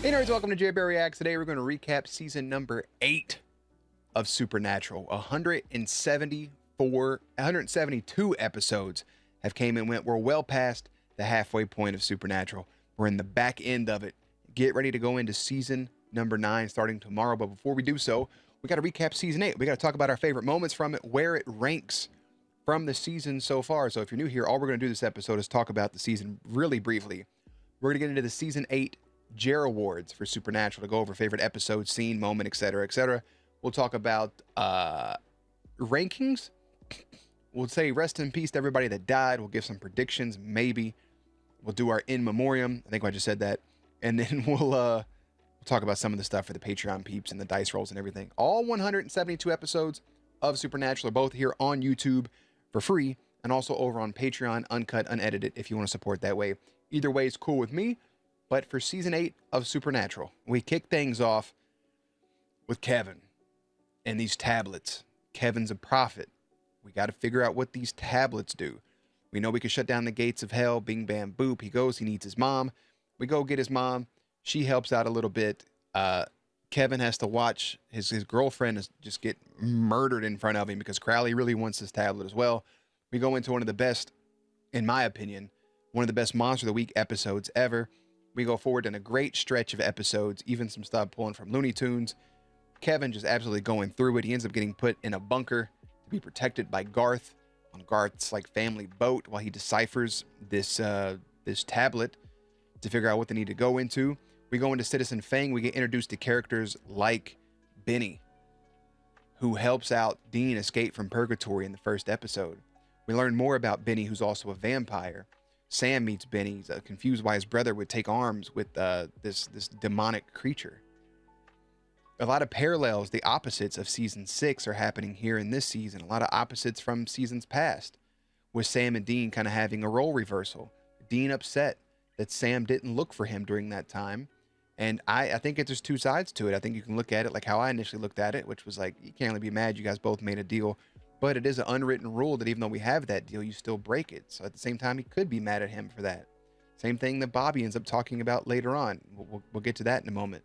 Hey nerds, welcome to JerBear Reacts. Today we're going to recap season number 8 of Supernatural. 172 episodes have came and went. We're well past the halfway point of Supernatural. We're in the back end of it. Get ready to go into season number 9 starting tomorrow. But before we do so, we got to recap season 8. We got to talk about our favorite moments from it, where it ranks from the season so far. So if you're new here, all we're going to do this episode is talk about the season really briefly. We're going to get into the season 8 JerAwards for Supernatural to go over favorite episode, scene, moment, etc., etc. We'll talk about rankings. We'll say rest in peace to everybody that died. We'll give some predictions, maybe. We'll do our in memoriam. I think I just said that. And then we'll talk about some of the stuff for the Patreon peeps and the dice rolls and everything. All 172 episodes of Supernatural are both here on YouTube for free and also over on Patreon, uncut, unedited, if you want to support that way. Either way is cool with me. But for season 8 of Supernatural, we kick things off with Kevin and these tablets. Kevin's a prophet. We got to figure out what these tablets do. We know we can shut down the gates of hell. Bing, bam, boop. He goes. He needs his mom. We go get his mom. She helps out a little bit. Kevin has to watch his girlfriend just get murdered in front of him because Crowley really wants this tablet as well. We go into one of the best, in my opinion, one of the best Monster of the Week episodes ever. We go forward in a great stretch of episodes, even some stuff pulling from Looney Tunes. Kevin just absolutely going through it. He ends up getting put in a bunker to be protected by Garth on Garth's like family boat while he deciphers this tablet to figure out what they need to go into. We go into Citizen Fang. We get introduced to characters like Benny, who helps out Dean escape from purgatory in the first episode. We learn more about Benny, who's also a vampire. Sam meets Benny. He's confused why his brother would take arms with this demonic creature. A lot of parallels, the opposites of season 6 are happening here in this season. A lot of opposites from seasons past, with Sam and Dean kind of having a role reversal. Dean upset that Sam didn't look for him during that time. And I think there's two sides to it. I think you can look at it like how I initially looked at it, which was like, you can't really be mad you guys both made a deal. But it is an unwritten rule that even though we have that deal, you still break it. So at the same time, he could be mad at him for that. Same thing that Bobby ends up talking about later on. We'll get to that in a moment.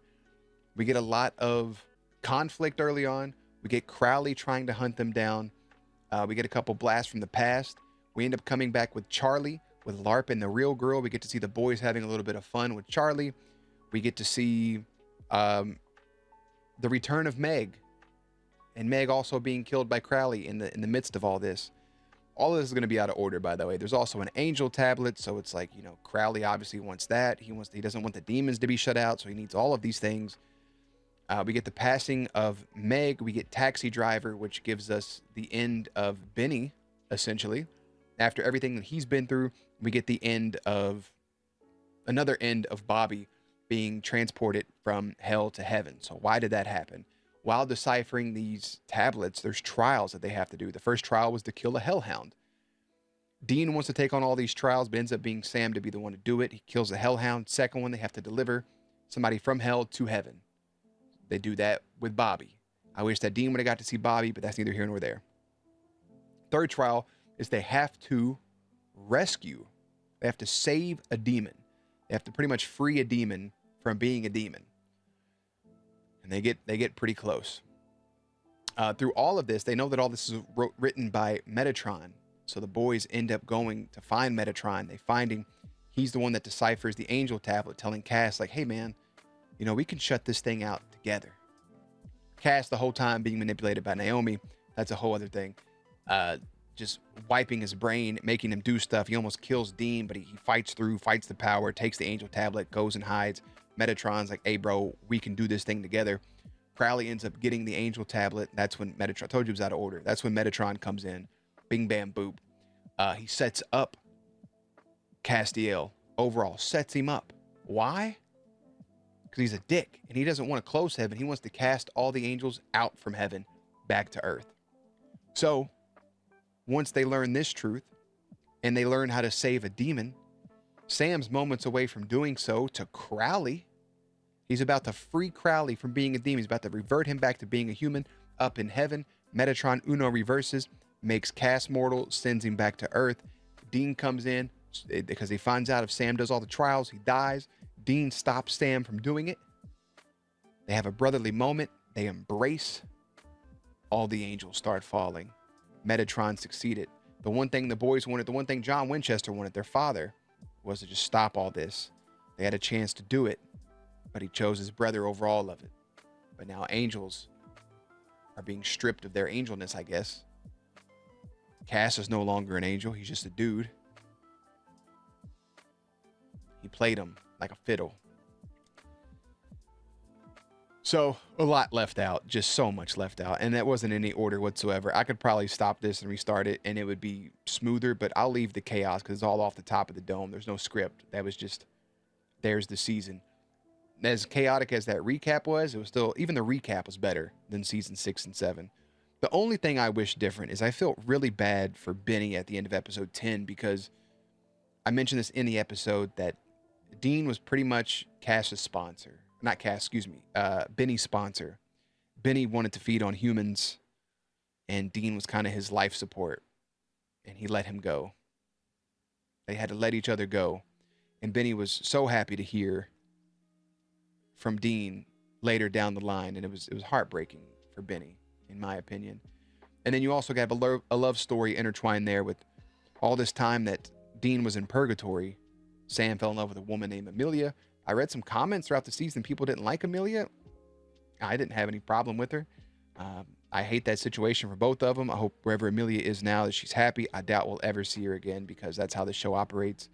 We get a lot of conflict early on. We get Crowley trying to hunt them down. We get a couple blasts from the past. We end up coming back with Charlie, with LARP and the real girl. We get to see the boys having a little bit of fun with Charlie. We get to see the return of Meg. And Meg also being killed by Crowley in the midst of all this. All of this is going to be out of order, by the way. There's also an angel tablet, so it's like, you know, Crowley obviously wants that. He doesn't want the demons to be shut out, so he needs all of these things. We get the passing of Meg. We get Taxi Driver, which gives us the end of Benny, essentially. After everything that he's been through, we get the end of another end of Bobby being transported from hell to heaven. So why did that happen? While deciphering these tablets, there's trials that they have to do. The first trial was to kill a hellhound. Dean wants to take on all these trials, but ends up being Sam to be the one to do it. He kills a hellhound. Second one, they have to deliver somebody from hell to heaven. They do that with Bobby. I wish that Dean would have got to see Bobby, but that's neither here nor there. Third trial is they have to rescue. They have to save a demon. They have to pretty much free a demon from being a demon. And they get pretty close. Through all of this, they know that all this is written by Metatron. So the boys end up going to find Metatron. They find him. He's the one that deciphers the angel tablet, telling Cass, like, hey, man, you know, we can shut this thing out together. Cass, the whole time being manipulated by Naomi. That's a whole other thing. Just wiping his brain, making him do stuff. He almost kills Dean, but he fights through, fights the power, takes the angel tablet, goes and hides. Metatron's like, hey, bro, we can do this thing together. Crowley ends up getting the angel tablet. That's when Metatron, I told you it was out of order. That's when Metatron comes in. Bing, bam, boop. He sets up Castiel. Overall, sets him up. Why? Because he's a dick, and he doesn't want to close heaven. He wants to cast all the angels out from heaven back to earth. So, once they learn this truth, and they learn how to save a demon, Sam's moments away from doing so to Crowley. He's about to free Crowley from being a demon. He's about to revert him back to being a human up in heaven. Metatron Uno reverses, makes Cass mortal, sends him back to Earth. Dean comes in because he finds out if Sam does all the trials, he dies. Dean stops Sam from doing it. They have a brotherly moment. They embrace. All the angels start falling. Metatron succeeded. The one thing the boys wanted, the one thing John Winchester wanted, their father, was to just stop all this. They had a chance to do it, but he chose his brother over all of it. But now angels are being stripped of their angelness, I guess. Cass is no longer an angel. He's just a dude. He played him like a fiddle. So a lot left out, just so much left out. And that wasn't in any order whatsoever. I could probably stop this and restart it and it would be smoother, but I'll leave the chaos because it's all off the top of the dome. There's no script. That was just, there's the season. As chaotic as that recap was, it was still, even the recap was better than season 6 and 7. The only thing I wish different is I felt really bad for Benny at the end of episode 10 because I mentioned this in the episode that Dean was pretty much Cass's sponsor. Not Cass, excuse me. Benny's sponsor. Benny wanted to feed on humans, and Dean was kind of his life support, and he let him go. They had to let each other go, and Benny was so happy to hear from Dean later down the line, and it was heartbreaking for Benny, in my opinion. And then you also got a love story intertwined there with all this time that Dean was in purgatory. Sam fell in love with a woman named Amelia. I read some comments throughout the season. People didn't like Amelia. I didn't have any problem with her. I hate that situation for both of them. I hope wherever Amelia is now that she's happy. I doubt we'll ever see her again because that's how the show operates.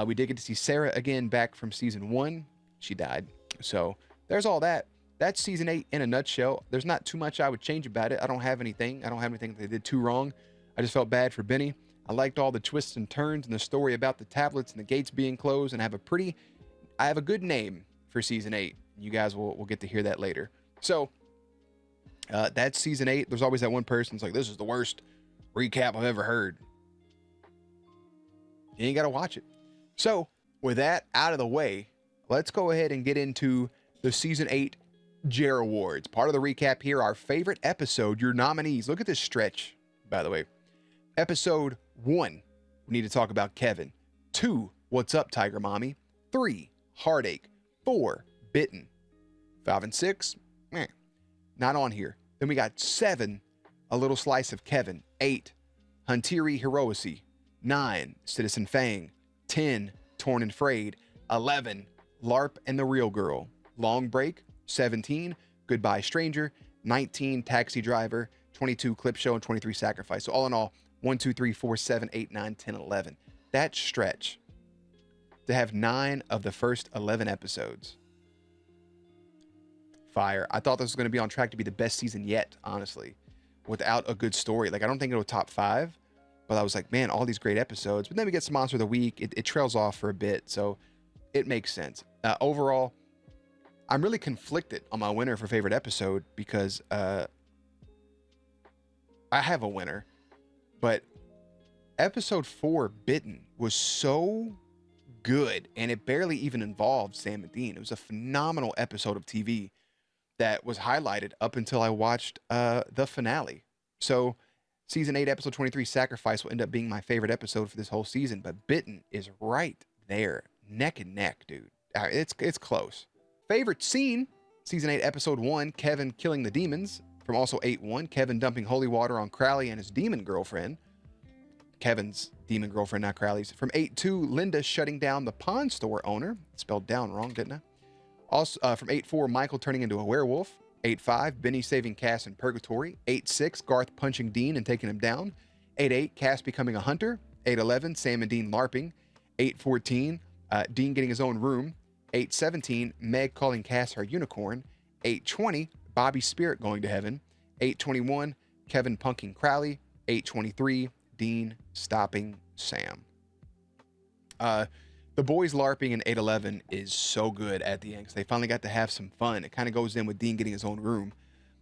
We did get to see Sarah again back from season 1. She died. So there's all that. That's season 8 in a nutshell. There's not too much I would change about it. I don't have anything that they did too wrong. I just felt bad for Benny. I liked all the twists and turns and the story about the tablets and the gates being closed, and I have a good name for season 8. You guys will get to hear that later. So that's season 8. There's always that one person that's like, this is the worst recap I've ever heard. You ain't got to watch it. So with that out of the way, let's go ahead and get into the season 8 JerAwards. Part of the recap here, our favorite episode, your nominees. Look at this stretch, by the way. Episode 1, we need to talk about Kevin. 2, What's Up, Tiger Mommy? 3, Heartache. 4, Bitten. 5 and 6, not on here. Then we got 7, A Little Slice of Kevin. 8, Huntiri Heroicy. 9, Citizen Fang. 10, Torn and Frayed. 11, LARP and the Real Girl. Long Break. 17, Goodbye Stranger. 19, Taxi Driver. 22, Clip Show. And 23, Sacrifice. So all in all, 1, 2, 3, 4, 7, 8, 9, 10, 11. That stretch to have 9 of the first 11 episodes. Fire. I thought this was going to be on track to be the best season yet, honestly, without a good story. Like, I don't think it'll top 5, but I was like, man, all these great episodes. But then we get some Monster of the Week. It trails off for a bit, so it makes sense. Overall, I'm really conflicted on my winner for favorite episode because I have a winner, but episode 4, Bitten, was so good, and it barely even involved Sam and Dean. It was a phenomenal episode of TV that was highlighted up until I watched the finale. So season 8, episode 23, Sacrifice, will end up being my favorite episode for this whole season, but Bitten is right there, neck and neck, dude. It's close. Favorite scene, season 8, episode 1, Kevin killing the demons. From also 8-1, Kevin dumping holy water on Crowley and his demon girlfriend. Kevin's demon girlfriend, not Crowley's. From 8-2, Linda shutting down the pawn store owner. Spelled down wrong, didn't I? Also, from 8-4, Michael turning into a werewolf. 8-5, Benny saving Cass in purgatory. 8-6, Garth punching Dean and taking him down. 8-8, Cass becoming a hunter. 8-11, Sam and Dean LARPing. 8-14, Dean getting his own room. 8-17, Meg calling Cass her unicorn. 8-20, Bobby's spirit going to heaven. 8-21, Kevin punking Crowley. 8-23, Dean stopping Sam. The boys LARPing in 8-11 is so good at the end because they finally got to have some fun. It kind of goes in with Dean getting his own room.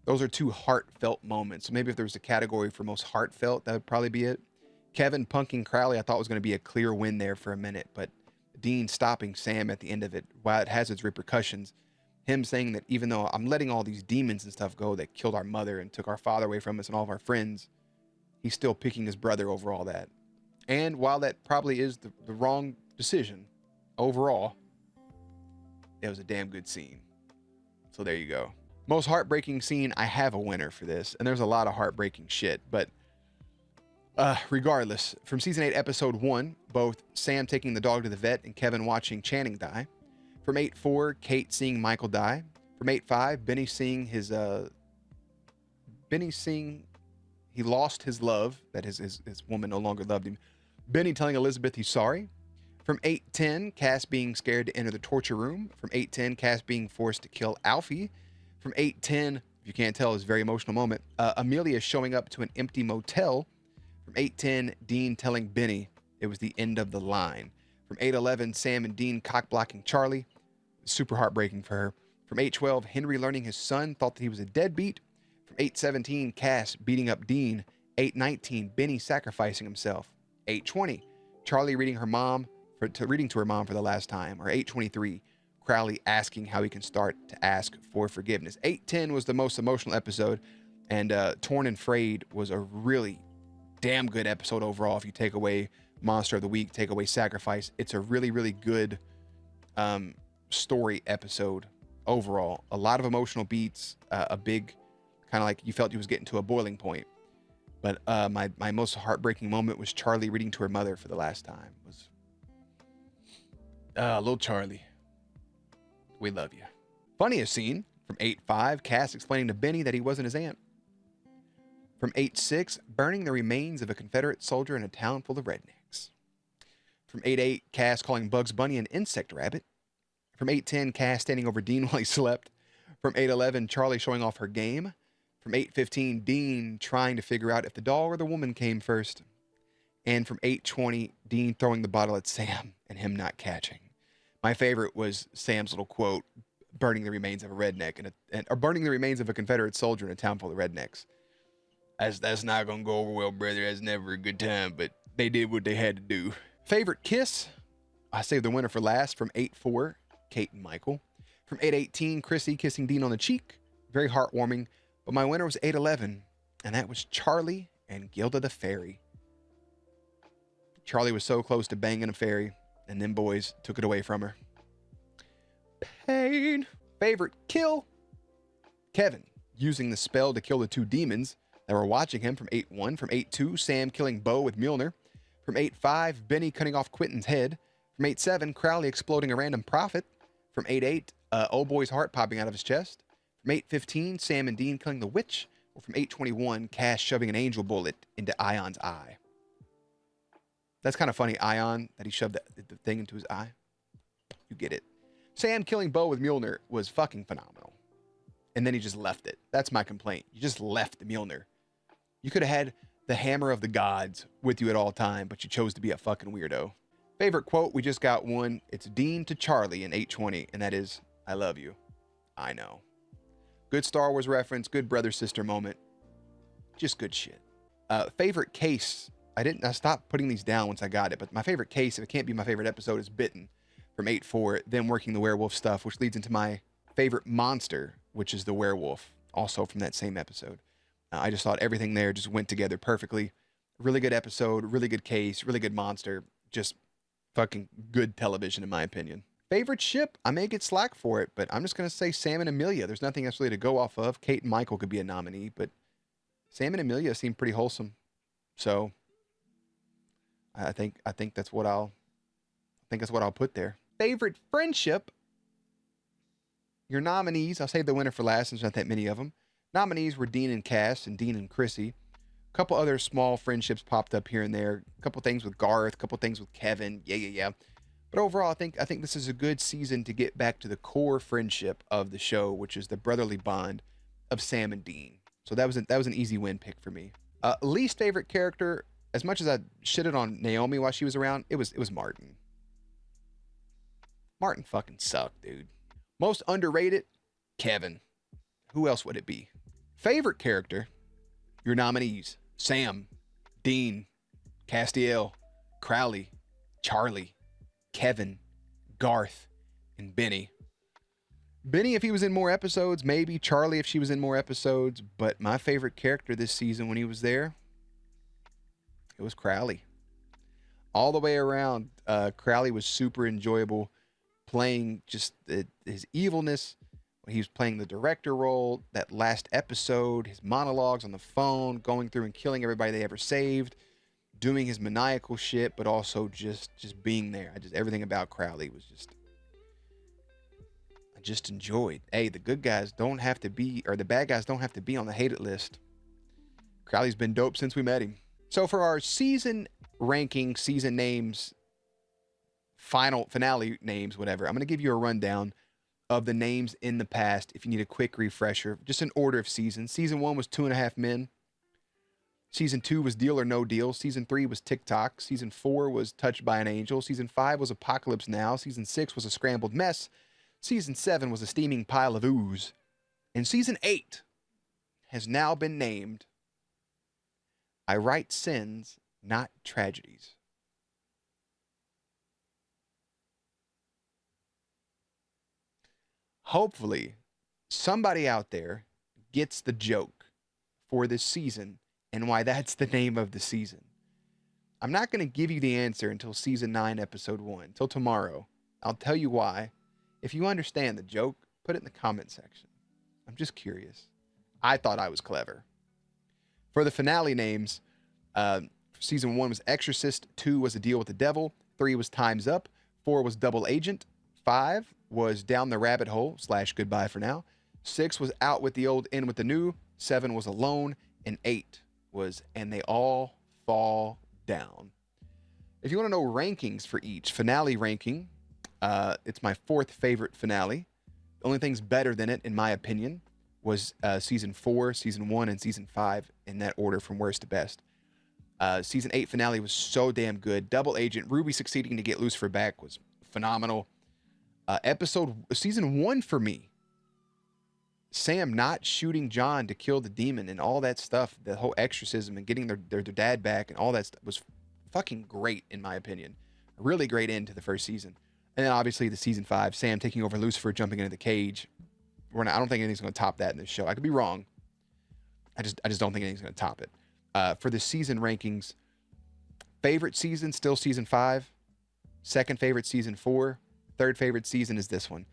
Those are 2 heartfelt moments. So maybe if there was a category for most heartfelt, that would probably be it. Kevin punking Crowley, I thought was going to be a clear win there for a minute, but Dean stopping Sam at the end of it, while it has its repercussions, him saying that even though I'm letting all these demons and stuff go that killed our mother and took our father away from us and all of our friends, he's still picking his brother over all that. And while that probably is the wrong decision, overall, it was a damn good scene. So there you go. Most heartbreaking scene, I have a winner for this, and there's a lot of heartbreaking shit, but regardless, from season 8, episode 1, both Sam taking the dog to the vet and Kevin watching Channing die. From 8-4, Kate seeing Michael die. From 8-5, Benny seeing he lost his love, that his woman no longer loved him. Benny telling Elizabeth he's sorry. From 8-10, Cass being scared to enter the torture room. From 8-10, Cass being forced to kill Alfie. From 8-10, if you can't tell, it's a very emotional moment. Amelia showing up to an empty motel. From 8-10, Dean telling Benny it was the end of the line. From 8-11, Sam and Dean cock-blocking Charlie. Super heartbreaking for her. From 8-12, Henry learning his son thought that he was a deadbeat. From 8-17, Cass beating up Dean. 8-19, Benny sacrificing himself. 8-20, Charlie reading to her mom for the last time. Or 8-23, Crowley asking how he can start to ask for forgiveness. 8-10 was the most emotional episode, and Torn and Frayed was a really damn good episode overall. If you take away Monster of the Week, take away Sacrifice, it's a really, really good story episode overall. A lot of emotional beats, a big kind of like you felt you was getting to a boiling point. But my most heartbreaking moment was Charlie reading to her mother for the last time. Was little Charlie, we love you. Funniest scene from 8-5, Cass explaining to Benny that he wasn't his aunt. From 8-6, burning the remains of a Confederate soldier in a town full of rednecks. From 8-8, Cass calling Bugs Bunny an insect rabbit. From 8-10, Cass standing over Dean while he slept. From 8-11, Charlie showing off her game. From 8-15, Dean trying to figure out if the dog or the woman came first. And from 8-20, Dean throwing the bottle at Sam and him not catching. My favorite was Sam's little quote, burning the remains of a redneck or burning the remains of a Confederate soldier in a town full of rednecks. That's not gonna go over well, brother. That's never a good time, but they did what they had to do. Favorite kiss? I saved the winner for last. From 8-4, Kate and Michael. From 8-18, Chrissy kissing Dean on the cheek. Very heartwarming. But my winner was 8-11, and that was Charlie and Gilda the Fairy. Charlie was so close to banging a fairy, and them boys took it away from her. Pain. Favorite kill? Kevin using the spell to kill the two demons that were watching him. From 8-1. From 8-2, Sam killing Bo with Mjolnir. From 8-5, Benny cutting off Quentin's head. From 8-7, Crowley exploding a random prophet. From 8-8, old boy's heart popping out of his chest. From 8-15, Sam and Dean killing the witch. Or from 8-21, Cass shoving an angel bullet into Ion's eye. That's kind of funny, Ion, that he shoved the thing into his eye. You get it. Sam killing Bo with Mjolnir was fucking phenomenal. And then he just left it. That's my complaint. You just left the Mjolnir. You could have had the hammer of the gods with you at all time, but you chose to be a fucking weirdo. Favorite quote, we just got one. It's Dean to Charlie in 8-20, and that is, I love you. I know. Good Star Wars reference, good brother-sister moment. Just good shit. Favorite case. I stopped putting these down once I got it, but my favorite case, if it can't be my favorite episode, is Bitten from 8-4, them working the werewolf stuff, which leads into my favorite monster, which is the werewolf, also from that same episode. I just thought everything there just went together perfectly. Really good episode, really good case, really good monster. Just fucking good television, in my opinion. Favorite ship? I may get slack for it, but I'm just going to say Sam and Amelia. There's nothing else really to go off of. Kate and Michael could be a nominee, but Sam and Amelia seem pretty wholesome. So I think that's what I'll put there. Favorite friendship? Your nominees, I'll save the winner for last since there's not that many of them. Nominees were Dean and Cass and Dean and Chrissy. A couple other small friendships popped up here and there. A couple things with Garth, a couple things with Kevin. Yeah. But overall, I think this is a good season to get back to the core friendship of the show, which is the brotherly bond of Sam and Dean. So that was an easy win pick for me. Least favorite character, as much as I shitted on Naomi while she was around, it was Martin. Martin fucking sucked, dude. Most underrated, Kevin. Who else would it be? Favorite character, your nominees, Sam, Dean, Castiel, Crowley, Charlie, Kevin, Garth, and Benny. Benny, if he was in more episodes, maybe. Charlie, if she was in more episodes. But my favorite character this season when he was there, it was Crowley. All the way around, Crowley was super enjoyable, playing just his evilness, when he was playing the director role, that last episode, his monologues on the phone, going through and killing everybody they ever saved, doing his maniacal shit, but also just being there. Everything about Crowley was I just enjoyed. Hey, the good guys don't have to be, or the bad guys don't have to be on the hated list. Crowley's been dope since we met him. So for our season ranking, season names, finale names, whatever, I'm going to give you a rundown of the names in the past if you need a quick refresher. Just an order of seasons. Season 1 was 2.5 Men. Season 2 was Deal or No Deal. Season 3 was TikTok. Season 4 was Touched by an Angel. Season 5 was Apocalypse Now. Season 6 was A Scrambled Mess. Season 7 was A Steaming Pile of Ooze. And Season 8 has now been named I Write Sins, Not Tragedies. Hopefully, somebody out there gets the joke for this season and why that's the name of the season. I'm not going to give you the answer until season 9, episode 1, until tomorrow. I'll tell you why. If you understand the joke, put it in the comment section. I'm just curious. I thought I was clever. For the finale names, season 1 was Exorcist, 2 was A Deal with the Devil, 3 was Time's Up, 4 was Double Agent, 5 was Down the Rabbit Hole / Goodbye for Now, 6 was Out with the Old, In with the New, 7 was Alone, and 8 was And They All Fall Down. If you want to know rankings for each finale ranking, it's my 4th favorite finale. The only thing's better than it, in my opinion, was season 4, season 1, and season 5 in that order from worst to best. Season 8 finale was so damn good. Double Agent, Ruby succeeding to get Lucifer back was phenomenal. Season 1 for me, Sam not shooting John to kill the demon and all that stuff, the whole exorcism and getting their dad back and all that stuff was fucking great in my opinion. A really great end to the first season. And then obviously the season 5, Sam taking over Lucifer, jumping into the cage. I don't think anything's going to top that in this show. I could be wrong. I just don't think anything's going to top it. For the season rankings, favorite season, still season 5. Second favorite, season 4. Third favorite season is this one.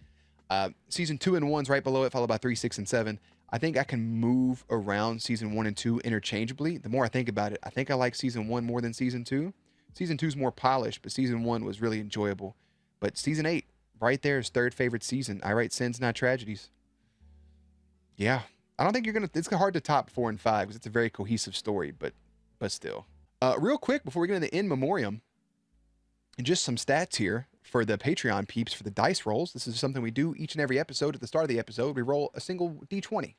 Season 2 and 1's right below it, followed by 3, 6, and 7. I think I can move around season 1 and 2 interchangeably. The more I think about it, I think I like season 1 more than season 2. Season 2's more polished, but season 1 was really enjoyable. But season 8, right there is third favorite season. I Write Sins, Not Tragedies. Yeah. I don't think it's hard to top 4 and 5 because it's a very cohesive story, but still. Real quick, before we get into In Memoriam, just some stats here for the Patreon peeps for the dice rolls. This is something we do each and every episode. At the start of the episode, we roll a single D20.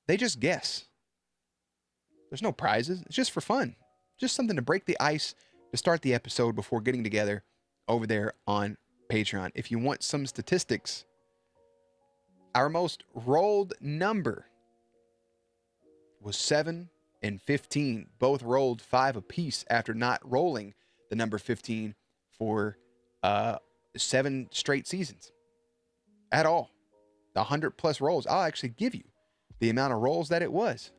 They just guess. There's no prizes. It's just for fun. Just something to break the ice to start the episode before getting together over there on Patreon. If you want some statistics, our most rolled number was 7 and 15. Both rolled 5 apiece after not rolling the number 15 for 7 straight seasons at all. The 100 plus rolls, I'll actually give you the amount of rolls that it was.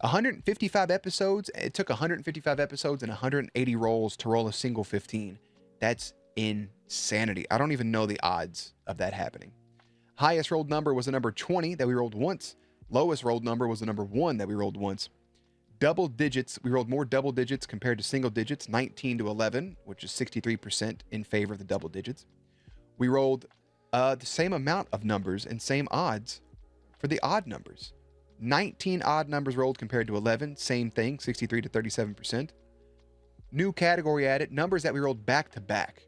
155 episodes. It took 155 episodes and 180 rolls to roll a single 15. That's insanity. I don't even know the odds of that happening. Highest rolled number was the number 20 that we rolled once. Lowest rolled number was the number 1 that we rolled once. Double digits, we rolled more double digits compared to single digits, 19 to 11, which is 63% in favor of the double digits. We rolled the same amount of numbers and same odds for the odd numbers. 19 odd numbers rolled compared to 11, same thing, 63 to 37%. New category added, numbers that we rolled back to back.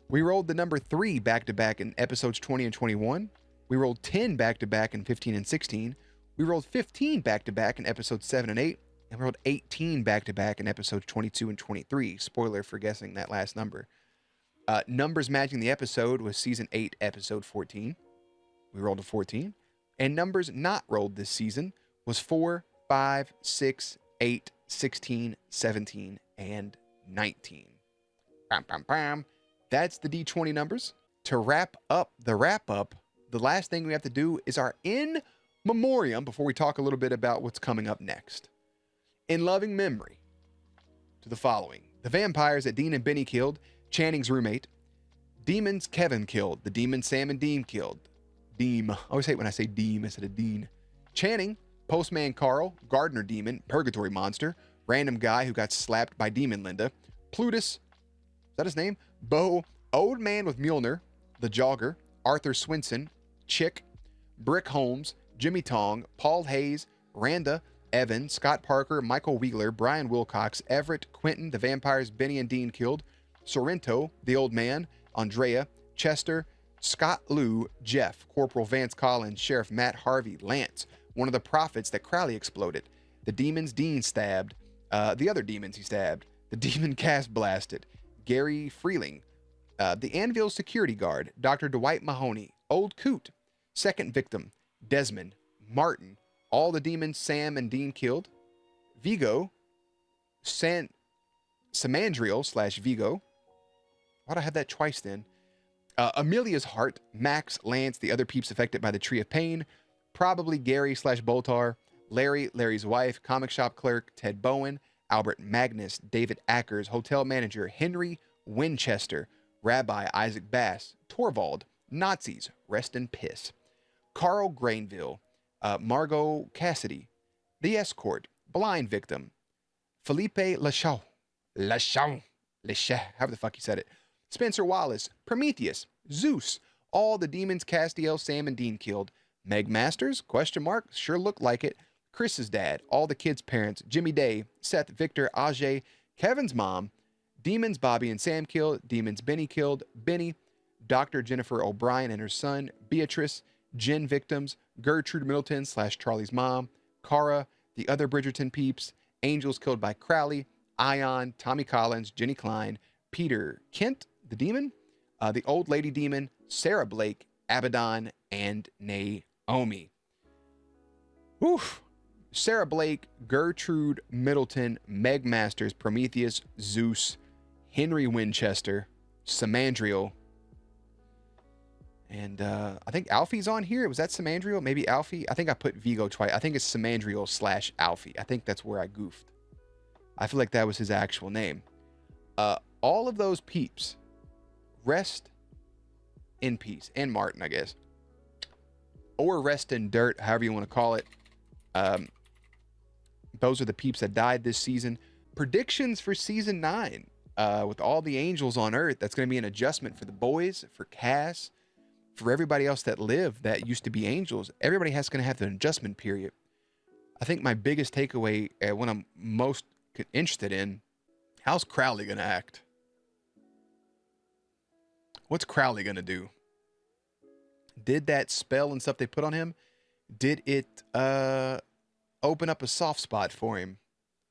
We rolled the number 3 back to back in episodes 20 and 21. We rolled 10 back to back in 15 and 16. We rolled 15 back-to-back in episodes 7 and 8, and we rolled 18 back-to-back in episodes 22 and 23. Spoiler for guessing that last number. Numbers matching the episode was season 8, episode 14. We rolled a 14. And numbers not rolled this season was 4, 5, 6, 8, 16, 17, and 19. Bam, bam, bam. That's the D20 numbers. To wrap up, the last thing we have to do is our In Memoriam before we talk a little bit about what's coming up next. In loving memory to the following: the vampires that Dean and Benny killed, Channing's roommate, Demons Kevin killed. The demon Sam and Dean killed. Deem. I always hate when I say Deem instead of Dean. Channing, Postman Carl, Gardener Demon, Purgatory Monster, Random Guy who got slapped by Demon Linda, Plutus, is that his name? Bo, Old Man with Mjolnir, The Jogger, Arthur Swinson, Chick, Brick Holmes, Jimmy Tong, Paul Hayes, Randa, Evan, Scott Parker, Michael Wheeler, Brian Wilcox, Everett, Quentin, the vampires Benny and Dean killed, Sorrento, the Old Man, Andrea, Chester, Scott Lou, Jeff, Corporal Vance Collins, Sheriff Matt Harvey, Lance, one of the prophets that Crowley exploded, the demons Dean stabbed, the other demons he stabbed, the demon Cass blasted, Gary Freeling, the Anvil security guard, Dr. Dwight Mahoney, Old Coot, second victim, Desmond, Martin, all the demons Sam and Dean killed, Vigo, Samandriel / Vigo. Why'd I have that twice then? Amelia's heart, Max, Lance, the other peeps affected by the Tree of Pain, probably Gary / Boltar, Larry, Larry's wife, comic shop clerk, Ted Bowen, Albert Magnus, David Ackers, hotel manager, Henry Winchester, Rabbi Isaac Bass, Torvald, Nazis, rest in piss, Carl Grainville, Margot Cassidy, The Escort, Blind Victim, Felipe Lachau, however the fuck he said it, Spencer Wallace, Prometheus, Zeus, all the demons Castiel, Sam, and Dean killed, Meg Masters, ? Sure looked like it, Chris's dad, all the kids' parents, Jimmy Day, Seth, Victor, Ajay, Kevin's mom, demons Bobby and Sam killed, demons Benny killed, Benny, Dr. Jennifer O'Brien and her son, Beatrice, Jen victims, Gertrude Middleton / Charlie's mom, Cara, the other Bridgerton peeps, angels killed by Crowley, Ion, Tommy Collins, Jenny Klein, Peter Kent, the demon, the old lady demon, Sarah Blake, Abaddon, and Naomi. Oof. Sarah Blake, Gertrude Middleton, Meg Masters, Prometheus, Zeus, Henry Winchester, Samandriel, and I think Alfie's on here. Was that Samandriel? Maybe Alfie? I think I put Vigo twice. I think it's Samandriel / Alfie. I think that's where I goofed. I feel like that was his actual name. All of those peeps, rest in peace. And Martin, I guess. Or rest in dirt, however you want to call it. Those are the peeps that died this season. Predictions for season 9. With all the angels on Earth, that's going to be an adjustment for the boys, for Cass, for everybody else that lived that used to be angels. Everybody has going to have an adjustment period. I think my biggest takeaway, what I'm most interested in, how's Crowley going to act? What's Crowley going to do? Did that spell and stuff they put on him, did it open up a soft spot for him?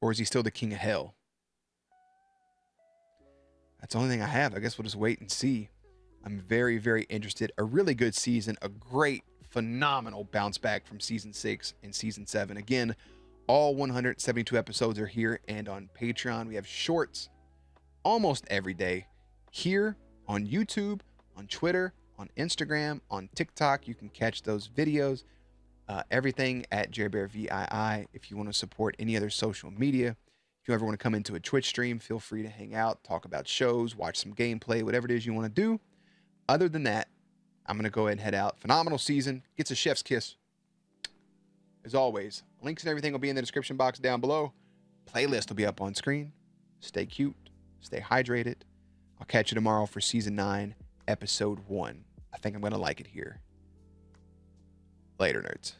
Or is he still the king of hell? That's the only thing I have. I guess we'll just wait and see. I'm very, very interested. A really good season. A great, phenomenal bounce back from season 6 and season 7. Again, all 172 episodes are here. And on Patreon, we have shorts almost every day. Here on YouTube, on Twitter, on Instagram, on TikTok. You can catch those videos. Everything at JerBear VII. If you want to support any other social media, if you ever want to come into a Twitch stream, feel free to hang out, talk about shows, watch some gameplay, whatever it is you want to do. Other than that, I'm going to go ahead and head out. Phenomenal season. Gets a chef's kiss. As always, links and everything will be in the description box down below. Playlist will be up on screen. Stay cute. Stay hydrated. I'll catch you tomorrow for season 9, episode 1. I think I'm going to like it here. Later, nerds.